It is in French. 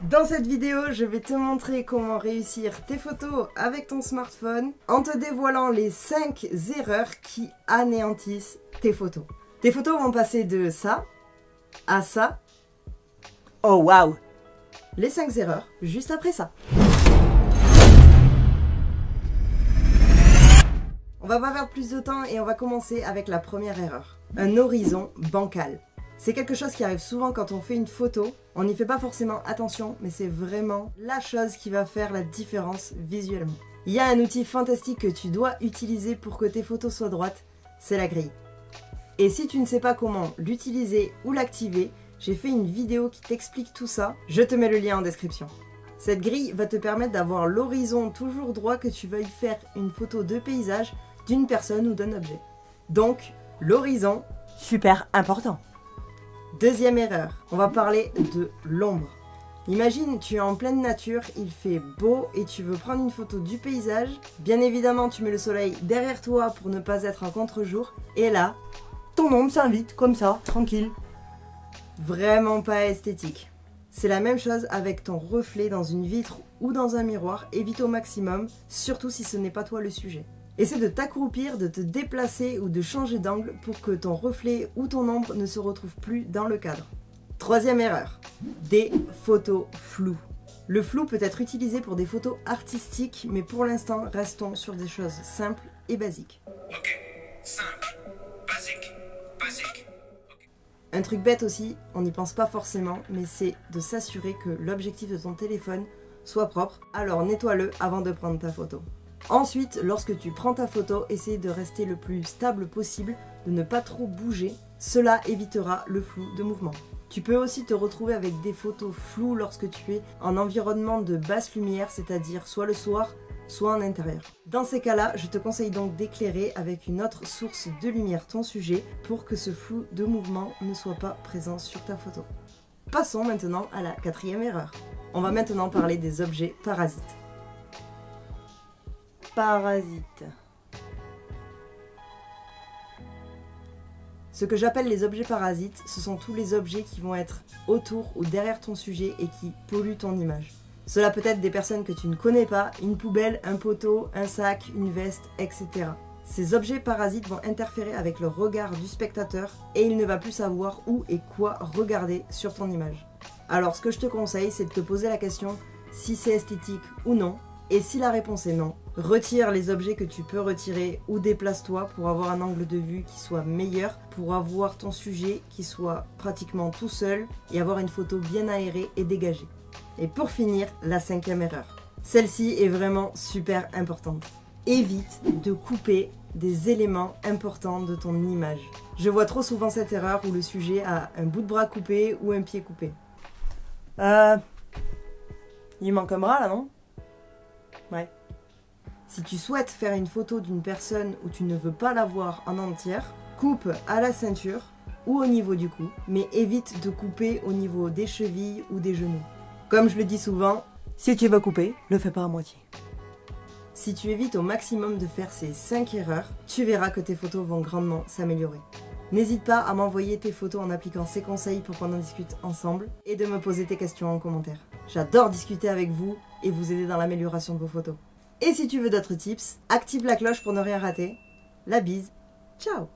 Dans cette vidéo, je vais te montrer comment réussir tes photos avec ton smartphone en te dévoilant les 5 erreurs qui anéantissent tes photos. Tes photos vont passer de ça à ça. Oh waouh! Les 5 erreurs, juste après ça. On va pas perdre plus de temps et on va commencer avec la première erreur. Un horizon bancal. C'est quelque chose qui arrive souvent quand on fait une photo. On n'y fait pas forcément attention, mais c'est vraiment la chose qui va faire la différence visuellement. Il y a un outil fantastique que tu dois utiliser pour que tes photos soient droites, c'est la grille. Et si tu ne sais pas comment l'utiliser ou l'activer, j'ai fait une vidéo qui t'explique tout ça. Je te mets le lien en description. Cette grille va te permettre d'avoir l'horizon toujours droit que tu veuilles faire une photo de paysage, d'une personne ou d'un objet. Donc, l'horizon, Super important. Deuxième erreur, on va parler de l'ombre. Imagine, tu es en pleine nature, il fait beau et tu veux prendre une photo du paysage. Bien évidemment, tu mets le soleil derrière toi pour ne pas être en contre-jour. Et là, Ton ombre s'invite comme ça, tranquille. vraiment pas esthétique. C'est la même chose avec ton reflet dans une vitre ou dans un miroir. Évite au maximum, surtout si ce n'est pas toi le sujet. Essaie de t'accroupir, de te déplacer ou de changer d'angle pour que ton reflet ou ton ombre ne se retrouve plus dans le cadre. Troisième erreur, des photos floues. Le flou peut être utilisé pour des photos artistiques, mais pour l'instant, restons sur des choses simples et basiques. Ok, simple, basique, basique. Un truc bête aussi, on n'y pense pas forcément, mais c'est de s'assurer que l'objectif de ton téléphone soit propre, alors nettoie-le avant de prendre ta photo. Ensuite, lorsque tu prends ta photo, essaye de rester le plus stable possible, de ne pas trop bouger. Cela évitera le flou de mouvement. Tu peux aussi te retrouver avec des photos floues lorsque tu es en environnement de basse lumière, c'est-à-dire soit le soir, soit en intérieur. Dans ces cas-là, je te conseille donc d'éclairer avec une autre source de lumière ton sujet pour que ce flou de mouvement ne soit pas présent sur ta photo. Passons maintenant à la quatrième erreur. On va maintenant parler des objets parasites. Parasite. Ce que j'appelle les objets parasites, ce sont tous les objets qui vont être autour ou derrière ton sujet et qui polluent ton image. Cela peut être des personnes que tu ne connais pas, une poubelle, un poteau, un sac, une veste, etc. Ces objets parasites vont interférer avec le regard du spectateur et il ne va plus savoir où et quoi regarder sur ton image. Alors ce que je te conseille, c'est de te poser la question si c'est esthétique ou non. Et si la réponse est non, retire les objets que tu peux retirer ou déplace-toi pour avoir un angle de vue qui soit meilleur, pour avoir ton sujet qui soit pratiquement tout seul et avoir une photo bien aérée et dégagée. Et pour finir, la cinquième erreur. Celle-ci est vraiment super importante. Évite de couper des éléments importants de ton image. Je vois trop souvent cette erreur où le sujet a un bout de bras coupé ou un pied coupé. Il manque un bras là, non? Ouais. Si tu souhaites faire une photo d'une personne où tu ne veux pas la voir en entière, coupe à la ceinture ou au niveau du cou, mais évite de couper au niveau des chevilles ou des genoux. Comme je le dis souvent, Si tu veux couper, le fais pas à moitié. si tu évites au maximum de faire ces 5 erreurs, tu verras que tes photos vont grandement s'améliorer. N'hésite pas à m'envoyer tes photos en appliquant ces conseils pour qu'on en discute ensemble et de me poser tes questions en commentaire. J'adore discuter avec vous et vous aider dans l'amélioration de vos photos. Et si tu veux d'autres tips, active la cloche pour ne rien rater. La bise, ciao!